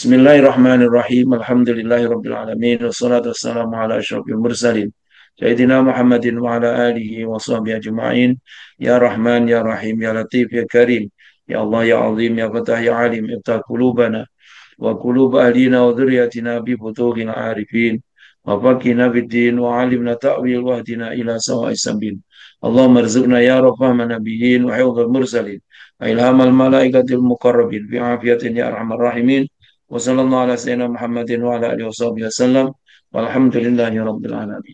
Bismillahirrahmanirrahim. Alhamdulillahirabbil alamin wassalatu wassalamu ala asyrofil mursalin Sayyidina Muhammadin wa ala alihi wa sahbihi ajma'in. Ya Rahman ya Rahim ya Latif ya Karim. Ya Allah ya Azim ya Fatah ya Alim iftah qulubana wa qulub ahlina wa dhurriyyatina bi futuhil arifin wa faqina fid din wa alimna ta'wil wa hdina ila sawa'is sabil. Allahumma rzuqna ya rahman nabiyyin wa hifdzal mursalin wa ilhamal malaikatil muqarrabin bi afiyatin ya arhamar rahimin. Wa sallallahu ala sayyidina Muhammadin wa ala alihi wasallam. Walhamdulillahi rabbil alamin.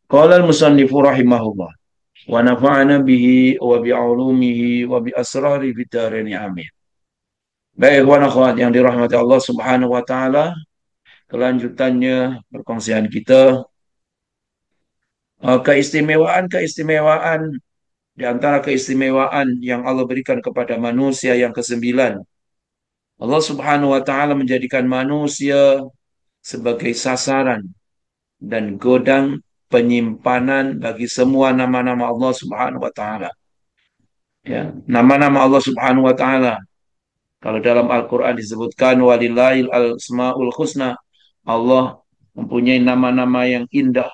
Qala al-musannifu rahimahullah wa nafa'ana bihi wa bi ulumihi wa bi asrari fid dharain amin. Baik, ikhwan akhwat yang dirahmati Allah Subhanahu wa taala, kelanjutannya perkongsian kita keistimewaan-keistimewaan di antara keistimewaan yang Allah berikan kepada manusia yang kesembilan. Allah Subhanahu wa taala menjadikan manusia sebagai sasaran dan godang penyimpanan bagi semua nama-nama Allah Subhanahu wa taala. Ya, nama-nama Allah Subhanahu wa taala. Kalau dalam Al-Qur'an disebutkan walillahil asmaul husna, Allah mempunyai nama-nama yang indah.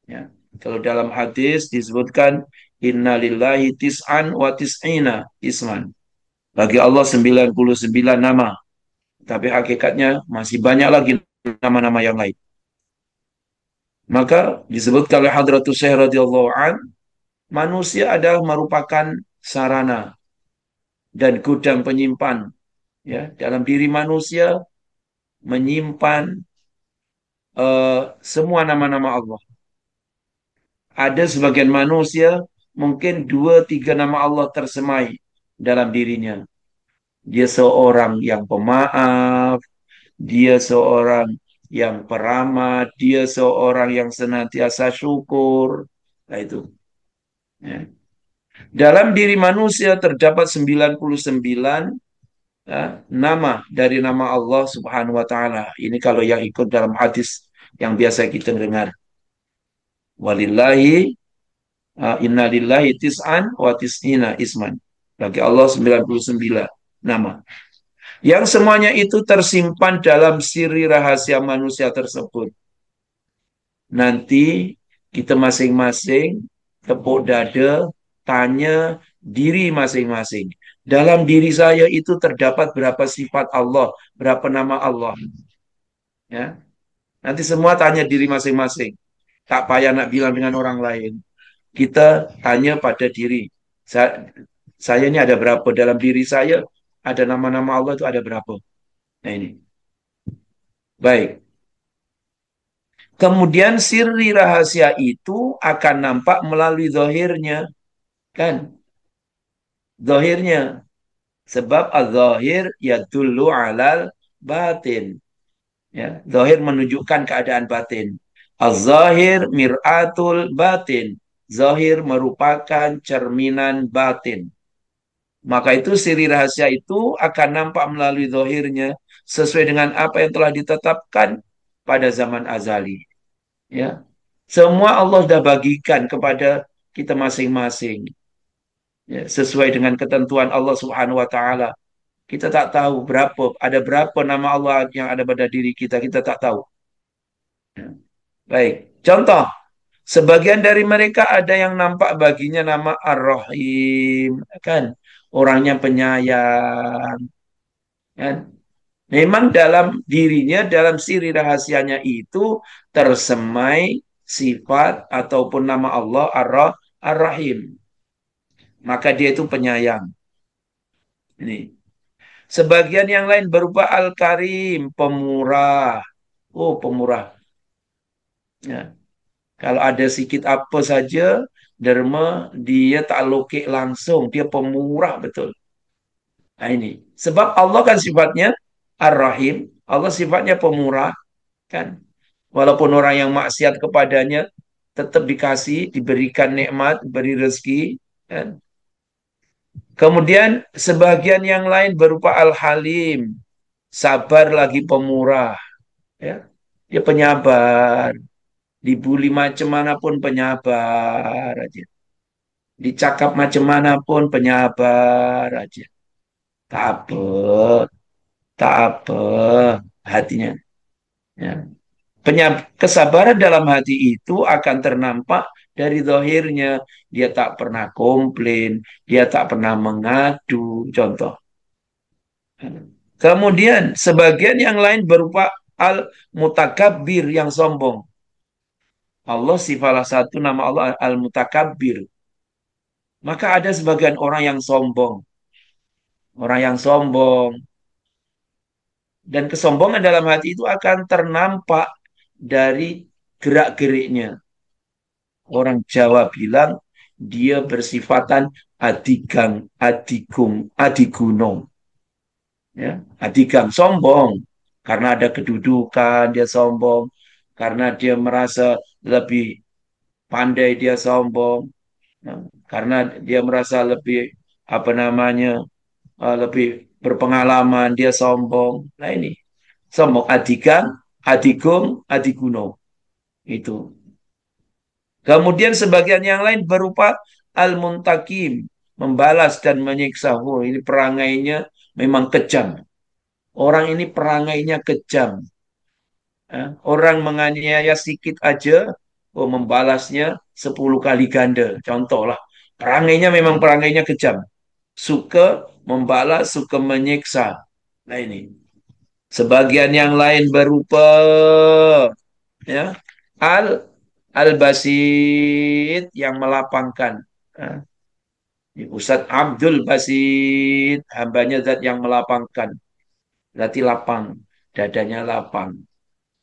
Ya. Kalau dalam hadis disebutkan innalillahi tis'an wa tis'ina isman. Bagi Allah 99 nama. Tapi hakikatnya masih banyak lagi nama-nama yang lain. Maka disebutkan oleh Hadratus Syekh radhiyallahu an, manusia adalah merupakan sarana dan gudang penyimpan. Ya, dalam diri manusia menyimpan semua nama-nama Allah. Ada sebagian manusia mungkin dua tiga nama Allah tersemai dalam dirinya. Dia seorang yang pemaaf, dia seorang yang peramah, dia seorang yang senantiasa syukur. Nah itu. Ya. Dalam diri manusia terdapat 99 ya, nama dari nama Allah Subhanahu wa taala. Ini kalau yang ikut dalam hadis yang biasa kita dengar. Walillahi inna lillahi tis'an wa tis'ina isman. Bagi Allah 99 nama. Yang semuanya itu tersimpan dalam siri rahasia manusia tersebut. Nanti kita masing-masing tepuk dada, tanya diri masing-masing. Dalam diri saya itu terdapat berapa sifat Allah, berapa nama Allah. Ya. Nanti semua tanya diri masing-masing. Tak payah nak bilang dengan orang lain. Kita tanya pada diri. Saya ini ada berapa? Dalam diri saya ada nama-nama Allah itu ada berapa? Nah ini. Baik. Kemudian siri rahasia itu akan nampak melalui zahirnya. Kan? Zahirnya. Sebab az-zahir yadullu alal batin. Ya, zahir menunjukkan keadaan batin. Az-zahir mir'atul batin. Zahir merupakan cerminan batin. Maka itu siri rahasia itu akan nampak melalui zahirnya sesuai dengan apa yang telah ditetapkan pada zaman azali. Ya. Semua Allah sudah bagikan kepada kita masing-masing. Ya, sesuai dengan ketentuan Allah Subhanahu wa taala. Kita tak tahu ada berapa nama Allah yang ada pada diri kita, kita tak tahu. Ya. Baik, contoh, sebagian dari mereka ada yang nampak baginya nama Ar-Rahim, kan? Orangnya penyayang, kan? Memang dalam dirinya, dalam siri rahasianya itu tersemai sifat ataupun nama Allah Ar-Rahim. Maka dia itu penyayang. Ini. Sebagian yang lain berupa Al-Karim, pemurah. Oh, pemurah. Ya. Kalau ada sedikit apa saja, derma dia tak lokek langsung, dia pemurah betul. Nah ini. Sebab Allah kan sifatnya Ar-Rahim, Allah sifatnya pemurah, kan? Walaupun orang yang maksiat kepadanya tetap dikasih, diberikan nikmat, beri rezeki, kan? Kemudian sebagian yang lain berupa Al-Halim, sabar lagi pemurah, ya. Dia penyabar, dibully macam mana pun penyabar aja. Dicakap macam mana pun penyabar aja. Tak apa. tak apa hatinya. Ya. Kesabaran dalam hati itu akan ternampak dari zahirnya. Dia tak pernah komplain, dia tak pernah mengadu, contoh. Kemudian sebagian yang lain berupa al-mutakabbir yang sombong. Allah salah satu nama Allah al-mutakabbir. Maka ada sebagian orang yang sombong. Orang yang sombong. Dan kesombongan dalam hati itu akan ternampak dari gerak-geriknya. Orang Jawa bilang dia bersifatan adigang, adigung, adiguno. Ya, adigang sombong karena ada kedudukan dia sombong, karena dia merasa lebih pandai dia sombong, ya, karena dia merasa lebih apa namanya lebih berpengalaman dia sombong. Nah ini sombong adigang, adigung, adiguno itu. Kemudian sebagian yang lain berupa al-muntakim, membalas dan menyiksa. Oh, ini perangainya memang kejam. Orang ini perangainya kejam. Orang menganiaya sedikit aja, oh membalasnya 10 kali ganda. Contoh lah, perangainya memang perangainya kejam. Suka membalas, suka menyiksa. Nah ini. Sebagian yang lain berupa ya al-basit yang melapangkan. Nah, Ustadz Abdul Basit, hambanya zat yang melapangkan. Berarti lapang, dadanya lapang.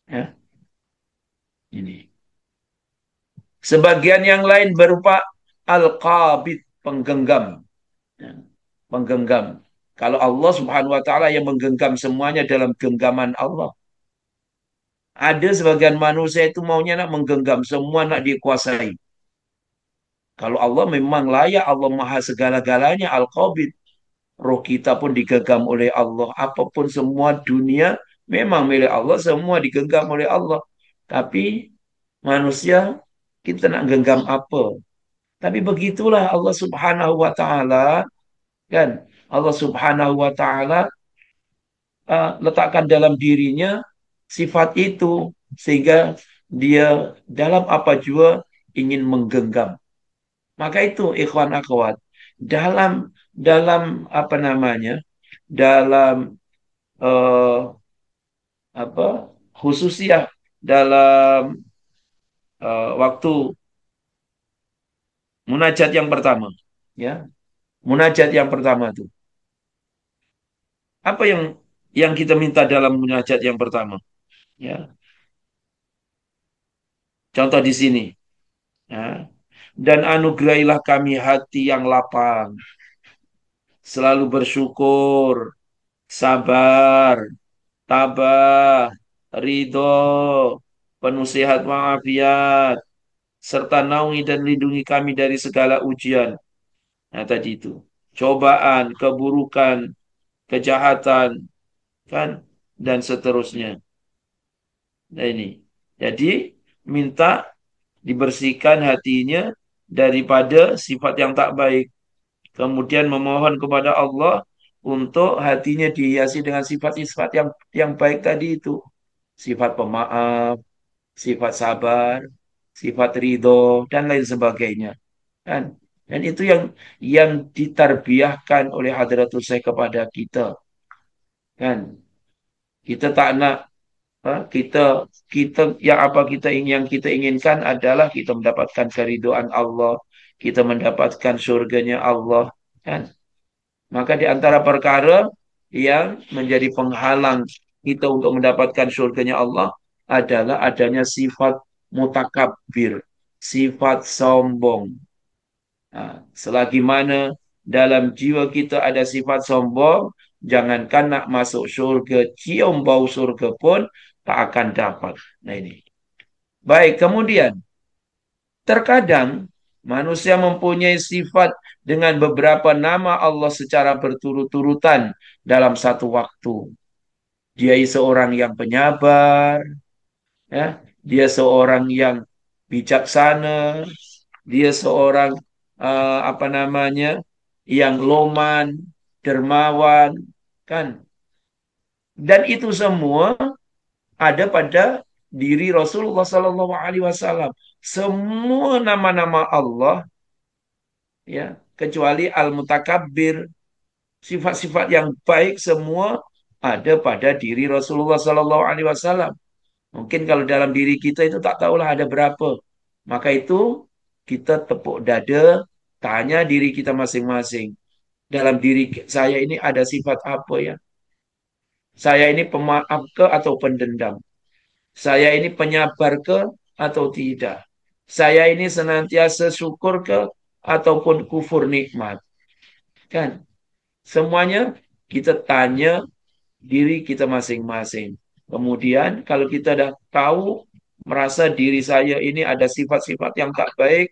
Ya, ini. Sebagian yang lain berupa al-qabid, penggenggam. Ya, penggenggam. Kalau Allah Subhanahu wa taala yang menggenggam semuanya dalam genggaman Allah. Ada sebagian manusia itu maunya nak menggenggam, semua nak dikuasai. Kalau Allah memang layak, Allah maha segala-galanya, al-qabid. Roh kita pun digenggam oleh Allah. Apapun semua dunia memang milik Allah, semua digenggam oleh Allah. Tapi manusia, kita nak genggam apa? Tapi begitulah Allah Subhanahu wa taala, kan? Allah Subhanahu wa taala letakkan dalam dirinya sifat itu sehingga dia dalam apa jua ingin menggenggam. Maka itu ikhwan akhwat, dalam dalam apa namanya? Dalam eh, apa? Khususnya dalam waktu munajat yang pertama, ya. Munajat yang pertama itu. Apa yang kita minta dalam munajat yang pertama? Ya, contoh di sini. Ya. Dan anugerahilah kami hati yang lapang, selalu bersyukur, sabar, tabah, ridho, penuh sehat walafiat, serta naungi dan lindungi kami dari segala ujian. Nah, tadi itu. Cobaan, keburukan, kejahatan, kan? Dan seterusnya. Nah, ini. Jadi, minta dibersihkan hatinya daripada sifat yang tak baik. Kemudian memohon kepada Allah untuk hatinya dihiasi dengan sifat-sifat yang baik tadi itu. Sifat pemaaf, sifat sabar, sifat ridho, dan lain sebagainya. Kan? Dan itu yang ditarbiahkan oleh Hadratus Syekh kepada kita. Kan? Kita tak nak kita kita yang apa kita ingin yang kita inginkan adalah kita mendapatkan keridhaan Allah, kita mendapatkan surganya Allah, kan? Maka di antara perkara yang menjadi penghalang kita untuk mendapatkan surganya Allah adalah adanya sifat mutakabbir, sifat sombong. Nah, selagi mana dalam jiwa kita ada sifat sombong, jangankan nak masuk surga, cium bau surga pun tak akan dapat. Nah ini. Baik, kemudian terkadang manusia mempunyai sifat dengan beberapa nama Allah secara berturut-turutan dalam satu waktu. Dia seorang yang penyabar, ya. Dia seorang yang bijaksana, dia seorang apa namanya, yang loman, dermawan, kan? Dan itu semua ada pada diri Rasulullah Sallallahu Alaihi Wasallam. Semua nama-nama Allah, ya, kecuali Al-Mutakabbir, sifat-sifat yang baik semua ada pada diri Rasulullah Sallallahu Alaihi Wasallam. Mungkin kalau dalam diri kita itu tak tahulah ada berapa. Maka itu kita tepuk dada, tanya diri kita masing-masing. Dalam diri saya ini ada sifat apa ya? Saya ini pemaaf ke atau pendendam? Saya ini penyabar ke atau tidak? Saya ini senantiasa syukur ke ataupun kufur nikmat? Kan? Semuanya kita tanya diri kita masing-masing. Kemudian kalau kita dah tahu merasa diri saya ini ada sifat-sifat yang tak baik,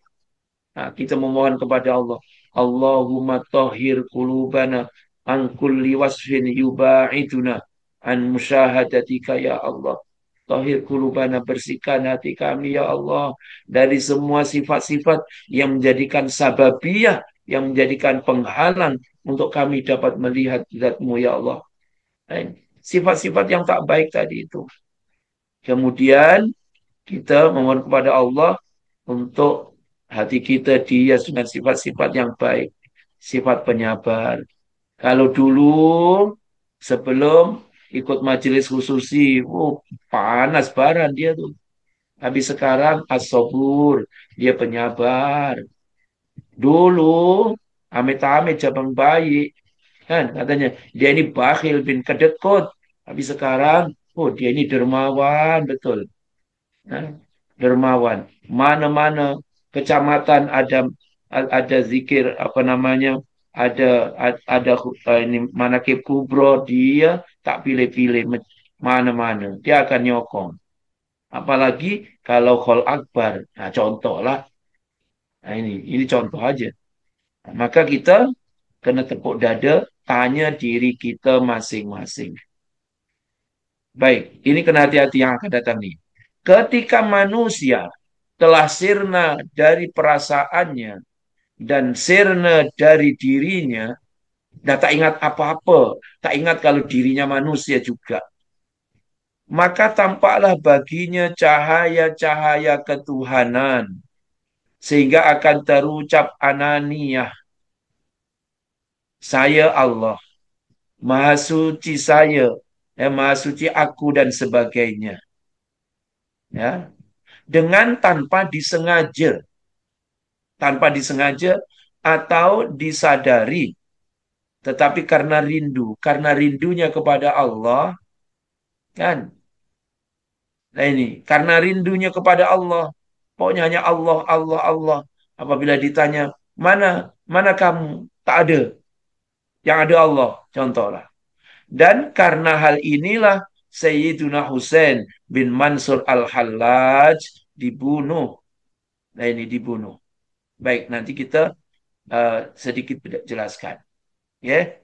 nah, kita memohon kepada Allah. Allahumma tahhir qulubana an kulli wasfin yuba'iduna an musyahadatika ya Allah. Tahhir qulubana, bersihkan hati kami ya Allah dari semua sifat-sifat yang menjadikan sababiyah, yang menjadikan penghalang untuk kami dapat melihat zat-Mu ya Allah. Sifat-sifat yang tak baik tadi itu. Kemudian kita memohon kepada Allah untuk hati kita dihias dengan sifat-sifat yang baik. Sifat penyabar. Kalau dulu sebelum ikut majelis khususi, panas baran dia tuh. Habis sekarang as-sabur, dia penyabar. Dulu amit-amit jabang bayi, kan katanya dia ini bakhil bin kedekut. Tapi sekarang, oh dia ini dermawan betul. Nah, dermawan. Mana-mana kecamatan ada zikir apa namanya, ada ini manakib kubro, dia tak pilih-pilih mana-mana. Dia akan nyokong. Apalagi kalau khol akbar. Nah, contoh lah. Nah, ini contoh aja. Maka kita kena tepuk dada, tanya diri kita masing-masing. Baik, ini kena hati-hati yang akan datang nih. Ketika manusia telah sirna dari perasaannya dan sirna dari dirinya, dan tak ingat apa-apa, tak ingat kalau dirinya manusia juga, maka tampaklah baginya cahaya-cahaya ketuhanan, sehingga akan terucap ananiyah, saya Allah, Maha suci saya, Maha suci aku dan sebagainya. Ya, dengan tanpa disengaja atau disadari, tetapi karena rindunya kepada Allah, kan? Nah ini, karena rindunya kepada Allah, pokoknya hanya Allah, Allah, Allah. Apabila ditanya, mana, mana kamu? Tak ada, yang ada Allah, contohlah. Dan karena hal inilah Sayyiduna Husain bin Mansur al-Hallaj dibunuh. Nah ini dibunuh. Baik, nanti kita sedikit jelaskan. Ya,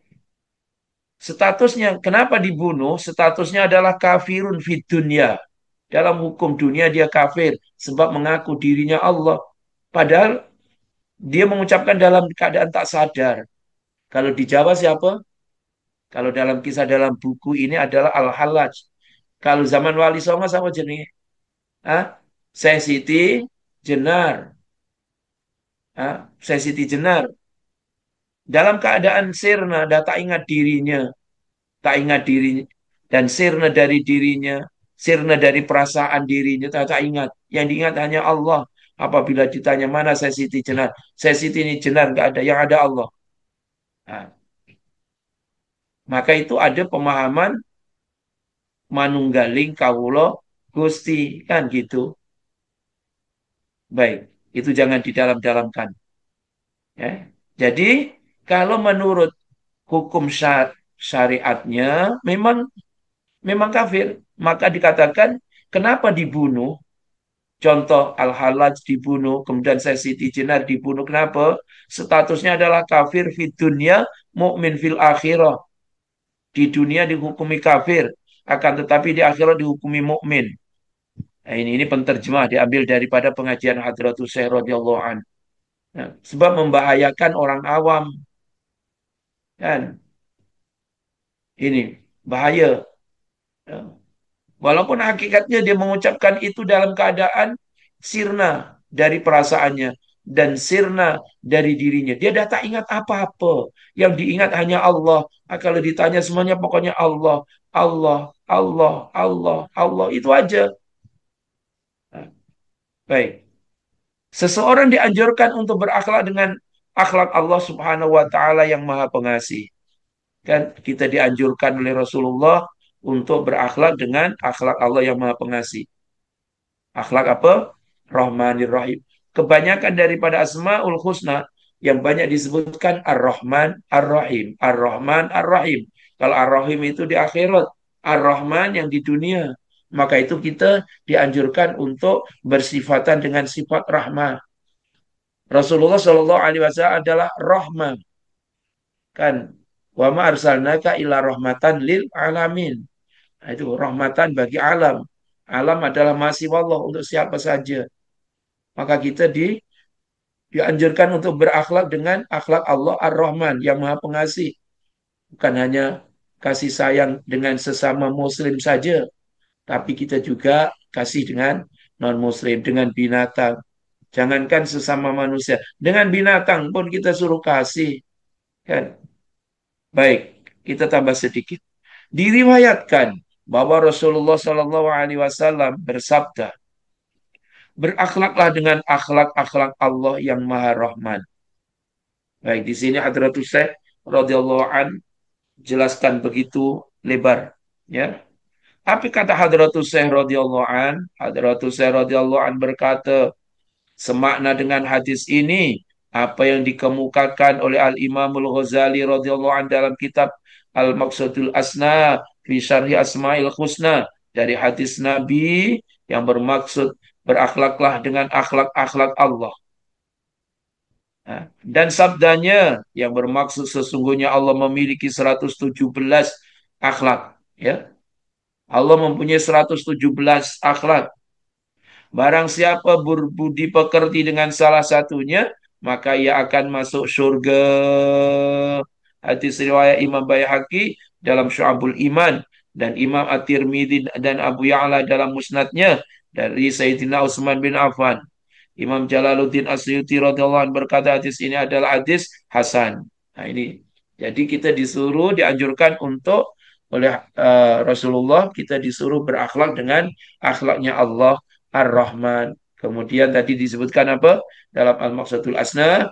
statusnya kenapa dibunuh? Statusnya adalah kafirun fid dunya. Dalam hukum dunia dia kafir sebab mengaku dirinya Allah. Padahal dia mengucapkan dalam keadaan tak sadar. Kalau di Jawa siapa? Kalau dalam kisah dalam buku ini adalah Al-Hallaj. Kalau zaman Wali Songo sama jenis. Ah, Syekh Siti Jenar. Syekh Siti Jenar. Dalam keadaan sirna, dah tak ingat dirinya. Tak ingat dirinya. Dan sirna dari dirinya. Sirna dari perasaan dirinya. Tak ingat. Yang diingat hanya Allah. Apabila ditanya mana Syekh Siti Jenar. Syekh Siti ini Jenar, nggak ada. Yang ada Allah. Nah, maka itu ada pemahaman manunggaling kawulo Gusti. Kan gitu. Baik. Itu jangan didalam-dalamkan. Ya. Jadi kalau menurut hukum syariatnya memang memang kafir, maka dikatakan kenapa dibunuh? Contoh Al-Hallaj dibunuh, kemudian Siti Jenar dibunuh. Kenapa? Statusnya adalah kafir fid dunya, mukmin fil akhirah. Di dunia dihukumi kafir, akan tetapi di akhirat dihukumi mukmin. Nah, ini penterjemah diambil daripada pengajian Hadratus Syekh radhiyallahu an. Nah, sebab membahayakan orang awam, kan? Ini bahaya. Ya. Walaupun hakikatnya dia mengucapkan itu dalam keadaan sirna dari perasaannya dan sirna dari dirinya. Dia dah tak ingat apa-apa. Yang diingat hanya Allah. Kalau ditanya semuanya pokoknya Allah, Allah, Allah, Allah, Allah. Itu aja. Nah, baik. Seseorang dianjurkan untuk berakhlak dengan akhlak Allah Subhanahu wa taala yang Maha Pengasih. Kan kita dianjurkan oleh Rasulullah untuk berakhlak dengan akhlak Allah yang Maha Pengasih. Akhlak apa? Rahmanir Rahim. Kebanyakan daripada Asmaul Husna yang banyak disebutkan Ar-Rahman, Ar-Rahim, Ar-Rahman, Ar-Rahim. Kalau Ar-Rahim itu di akhirat, Ar-Rahman yang di dunia. Maka itu kita dianjurkan untuk bersifatan dengan sifat rahmah. Rasulullah Shallallahu Alaihi Wasallam adalah rahmah, kan? Wa ma arsalnaka ila rahmatan lil alamin. Nah, itu rahmatan bagi alam. Alam adalah masih Allah untuk siapa saja. Maka kita dianjurkan untuk berakhlak dengan akhlak Allah Ar-Rahman yang Maha Pengasih. Bukan hanya kasih sayang dengan sesama Muslim saja, tapi kita juga kasih dengan non-Muslim, dengan binatang. Jangankan sesama manusia, dengan binatang pun kita suruh kasih. Kan? Baik, kita tambah sedikit. Diriwayatkan bahwa Rasulullah Shallallahu Alaihi Wasallam bersabda, berakhlaklah dengan akhlak-akhlak Allah yang Maha Rahman. Baik, di sini Hadratus Syekh radhiyallahu an jelaskan begitu lebar, ya. Tapi kata Hadratus Syekh radhiyallahu an, Hadratus Syekh radhiyallahu an berkata, semakna dengan hadis ini apa yang dikemukakan oleh Al-Imamul Ghazali radhiyallahu an dalam kitab Al-Maqsadul Asna fi Syarhi Asmaul Husna dari hadis Nabi yang bermaksud berakhlaklah dengan akhlak-akhlak Allah. Nah, dan sabdanya yang bermaksud sesungguhnya Allah memiliki 117 akhlak. Ya, Allah mempunyai 117 akhlak. Barang siapa berbudi pekerti dengan salah satunya, maka ia akan masuk surga. Hadis riwayat Imam Baihaqi dalam Syu'abul Iman dan Imam At-Tirmidzi dan Abu Ya'la dalam Musnadnya dari Sayyidina Utsman bin Affan. Imam Jalaluddin Asyuti radhiyallahu anhu berkata hadis ini adalah hadis hasan. Nah ini, jadi kita disuruh dianjurkan untuk oleh Rasulullah kita disuruh berakhlak dengan akhlaknya Allah Ar-Rahman. Kemudian tadi disebutkan apa? Dalam Al-Maqsadul Asna,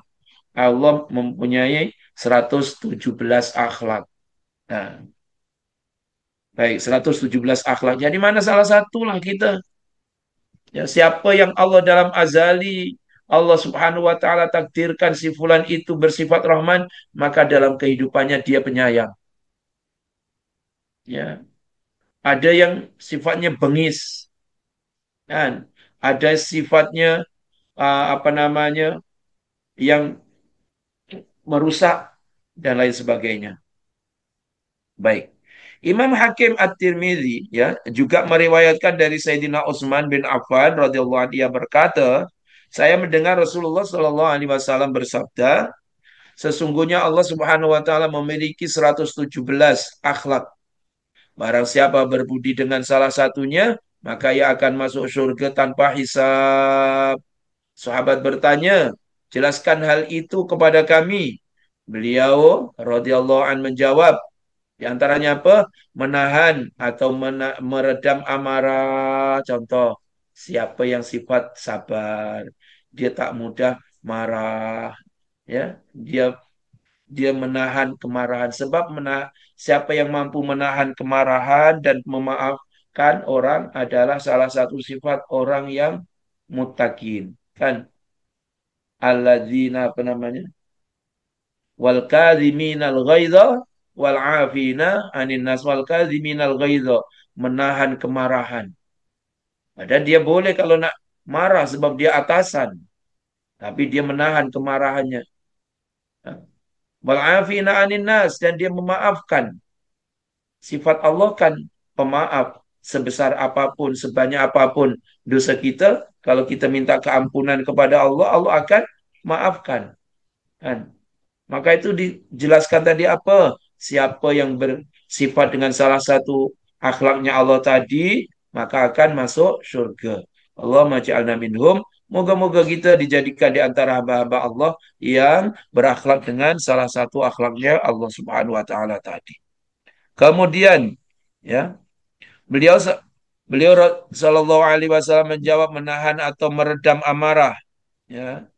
Allah mempunyai 117 akhlak. Nah, baik, 117 akhlak. Jadi mana salah satu lah kita. Ya, siapa yang Allah dalam azali, Allah Subhanahu wa taala takdirkan si fulan itu bersifat Rahman, maka dalam kehidupannya dia penyayang. Ya, ada yang sifatnya bengis, kan? Ada sifatnya apa namanya yang merusak dan lain sebagainya. Baik. Imam Hakim At-Tirmidzi ya juga meriwayatkan dari Sayyidina Utsman bin Affan radhiyallahu anhu, dia berkata, saya mendengar Rasulullah Shallallahu alaihi wasallam bersabda, sesungguhnya Allah Subhanahu wa taala memiliki 117 akhlak. Barang siapa berbudi dengan salah satunya, maka ia akan masuk surga tanpa hisab. Sahabat bertanya, jelaskan hal itu kepada kami. Beliau radhiyallahu an menjawab, di antaranya apa? Menahan atau meredam amarah. Contoh, siapa yang sifat sabar, dia tak mudah marah, ya. Dia dia menahan kemarahan sebab siapa yang mampu menahan kemarahan dan memaafkan orang adalah salah satu sifat orang yang muttaqin. Kan? Alladzina apa namanya? Wal kadhiminal ghaidha wal afina anin nas wal kadhiminal ghaidha, menahan kemarahan. Padahal dia boleh kalau nak marah sebab dia atasan, tapi dia menahan kemarahannya. Wal afina anin nas, dan dia memaafkan. Sifat Allah kan pemaaf, sebesar apapun, sebanyak apapun dosa kita, kalau kita minta keampunan kepada Allah, Allah akan maafkan. Kan? Maka itu dijelaskan tadi apa? Siapa yang bersifat dengan salah satu akhlaknya Allah tadi, maka akan masuk surga. Allah maj'alna minhum. Moga-moga kita dijadikan di antara hamba-hamba Allah yang berakhlak dengan salah satu akhlaknya Allah Subhanahu wa taala tadi. Kemudian, ya, beliau beliau Shallallahu alaihi wasallam menjawab menahan atau meredam amarah, ya,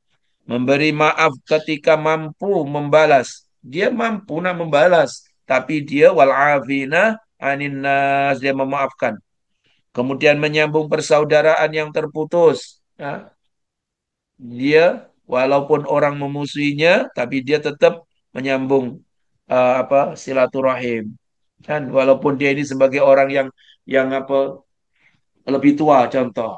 memberi maaf ketika mampu membalas. Dia mampu nak membalas, tapi dia wal'afina anin nas, dia memaafkan. Kemudian menyambung persaudaraan yang terputus. Ya. Dia walaupun orang memusuhinya, tapi dia tetap menyambung silaturahim. Kan walaupun dia ini sebagai orang yang lebih tua contoh.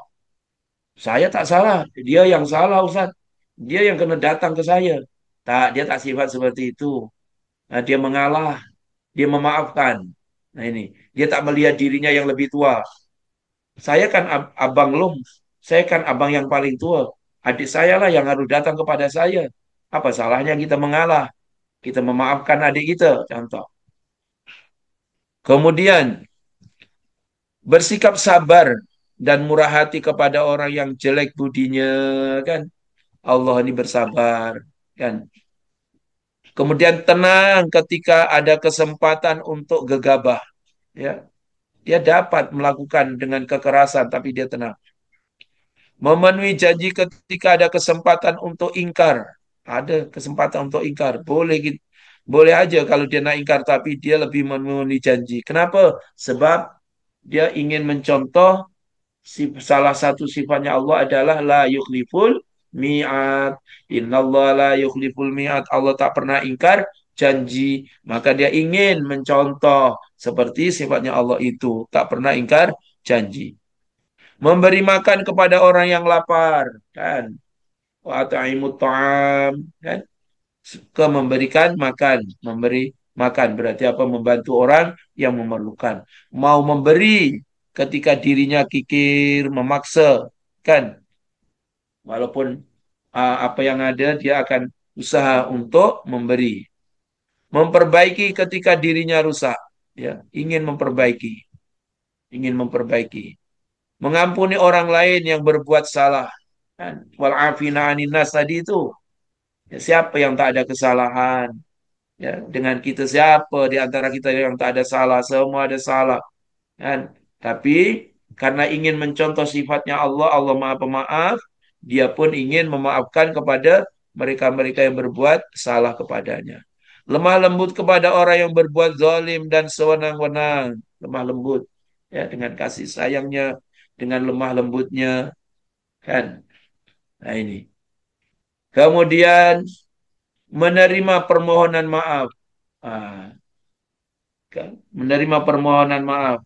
Saya tak salah, dia yang salah Ustaz. Dia yang kena datang ke saya. Tak, dia tak sifat seperti itu. Nah, dia mengalah, dia memaafkan. Nah ini, dia tak melihat dirinya yang lebih tua. Saya kan abang lum, saya kan abang yang paling tua. Adik saya lah yang harus datang kepada saya. Apa salahnya kita mengalah? Kita memaafkan adik kita, contoh. Kemudian bersikap sabar dan murah hati kepada orang yang jelek budinya, kan? Allah ini bersabar, kan? Kemudian tenang ketika ada kesempatan untuk gegabah, ya. Dia dapat melakukan dengan kekerasan, tapi dia tenang. Memenuhi janji ketika ada kesempatan untuk ingkar. Ada kesempatan untuk ingkar. Boleh gitu. Boleh aja kalau dia nak ingkar, tapi dia lebih memenuhi janji. Kenapa? Sebab dia ingin mencontoh salah satu sifatnya Allah adalah la yukhliful mi'at. Innallah la yukhliful mi'at. Allah tak pernah ingkar janji. Maka dia ingin mencontoh seperti sifatnya Allah itu. Tak pernah ingkar janji. Memberi makan kepada orang yang lapar, kan? Wa at'imut ta'am, kan? Ke memberikan makan, memberi makan berarti apa? Membantu orang yang memerlukan. Mau memberi ketika dirinya kikir, memaksa, kan? Walaupun apa yang ada dia akan usaha untuk memberi. Memperbaiki ketika dirinya rusak, ya, ingin memperbaiki. Mengampuni orang lain yang berbuat salah. Kan? Wal afina anin nas tadi itu. Ya, siapa yang tak ada kesalahan? Ya, dengan kita siapa di antara kita yang tak ada salah? Semua ada salah. Kan? Tapi karena ingin mencontoh sifatnya Allah, Allah Maha Pemaaf, dia pun ingin memaafkan kepada mereka-mereka yang berbuat salah kepadanya. Lemah lembut kepada orang yang berbuat zalim dan sewenang-wenang. Lemah lembut, ya, dengan kasih sayangnya, dengan lemah lembutnya, kan? Nah ini. Kemudian menerima permohonan maaf. Ah, kan? Menerima permohonan maaf.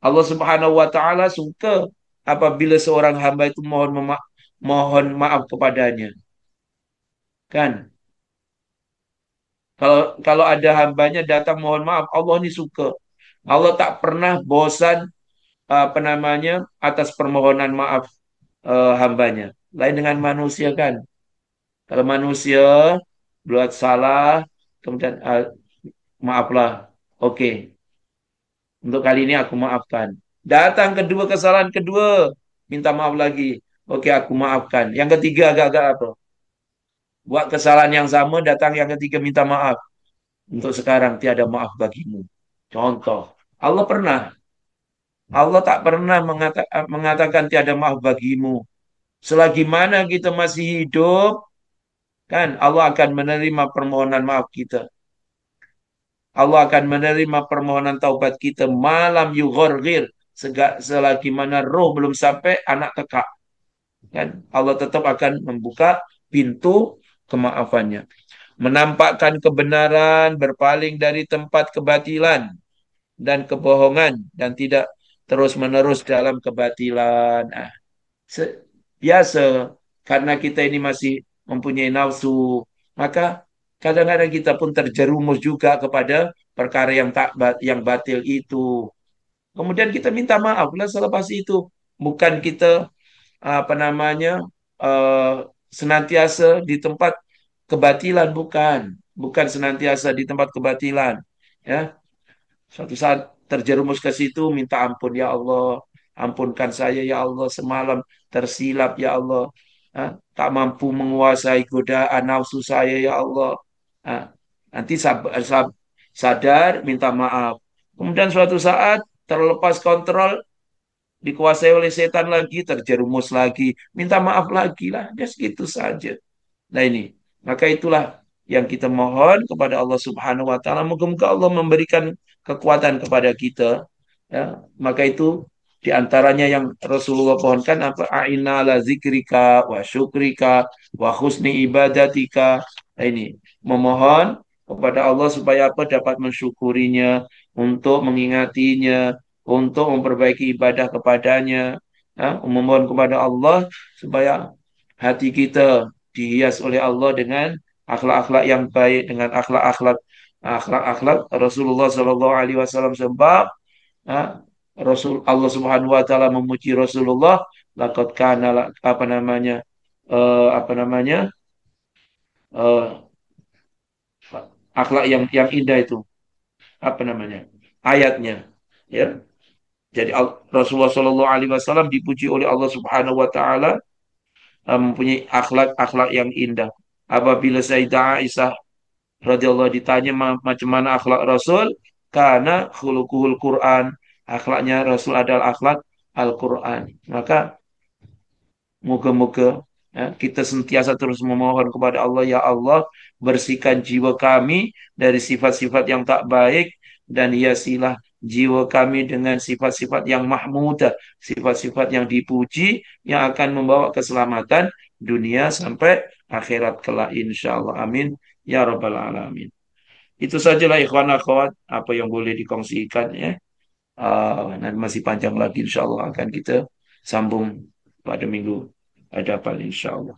Allah Subhanahu wa taala suka apabila seorang hamba itu mohon maaf kepadanya. Kan? Kalau kalau ada hambanya datang mohon maaf, Allah ini suka. Allah tak pernah bosan apa namanya atas permohonan maaf hambanya. Lain dengan manusia, kan. Kalau manusia buat salah, kemudian maaflah. Oke, untuk kali ini aku maafkan. Datang kedua kesalahan kedua, minta maaf lagi. Oke, aku maafkan. Yang ketiga agak-agak apa? Buat kesalahan yang sama, datang yang ketiga minta maaf. Untuk sekarang tiada maaf bagimu. Contoh, Allah pernah. Allah tak pernah mengatakan tiada maaf bagimu. Selagi mana kita masih hidup, kan Allah akan menerima permohonan maaf kita. Allah akan menerima permohonan taubat kita malam yughorgir. Selagi mana roh belum sampai anak tekak. Kan? Allah tetap akan membuka pintu kemaafannya. Menampakkan kebenaran, berpaling dari tempat kebatilan dan kebohongan, dan tidak terus-menerus dalam kebatilan. Biasa, karena kita ini masih mempunyai nafsu, maka kadang-kadang kita pun terjerumus juga kepada perkara yang yang batil itu. Kemudian kita minta maaf lah selepas itu. Bukan kita apa namanya eh, senantiasa di tempat kebatilan, bukan senantiasa di tempat kebatilan, ya. Suatu saat terjerumus ke situ, minta ampun ya Allah, ampunkan saya ya Allah, semalam tersilap ya Allah. Tak mampu menguasai godaan nafsu saya ya Allah. Ah, nanti sadar, minta maaf. Kemudian suatu saat terlepas kontrol, dikuasai oleh setan lagi, terjerumus lagi, minta maaf lagi lah, ya segitu saja. Nah ini, maka itulah yang kita mohon kepada Allah Subhanahu wa taala. Moga-moga Allah memberikan kekuatan kepada kita. Ya, maka itu di antaranya yang Rasulullah pohonkan apa? A'inna ala zikrika wa syukrika wa husni ibadatika. Nah, ini memohon kepada Allah supaya apa dapat mensyukurinya, untuk mengingatinya, untuk memperbaiki ibadah kepadanya. Memohon kepada Allah supaya hati kita dihias oleh Allah dengan akhlak-akhlak yang baik, dengan akhlak-akhlak Rasulullah Shallallahu Alaihi Wasallam, sebab ah, Rasul Allah Subhanahu Wa Taala memuji Rasulullah, lakot kana apa namanya, apa namanya, eh, akhlak yang indah itu, apa namanya, ayatnya, ya. Jadi Rasulullah Shallallahu Alaihi Wasallam dipuji oleh Allah Subhanahu Wa Taala, mempunyai akhlak-akhlak yang indah. Apabila Sayyidah Aisyah radhiyallahu ditanya macam mana akhlak Rasul, karena khuluquhul Quran, akhlaknya Rasul adalah akhlak Al-Quran. Maka moga-moga kita sentiasa terus memohon kepada Allah, ya Allah, bersihkan jiwa kami dari sifat-sifat yang tak baik dan hiasilah jiwa kami dengan sifat-sifat yang mahmudah, sifat-sifat yang dipuji, yang akan membawa keselamatan dunia sampai akhirat kelak, insya Allah. Amin ya rabbal alamin. Itu sajalah ikhwan akhwat apa yang boleh dikongsikan, ya. Nanti masih panjang lagi insya Allah, akan kita sambung pada minggu hadapan insya Allah.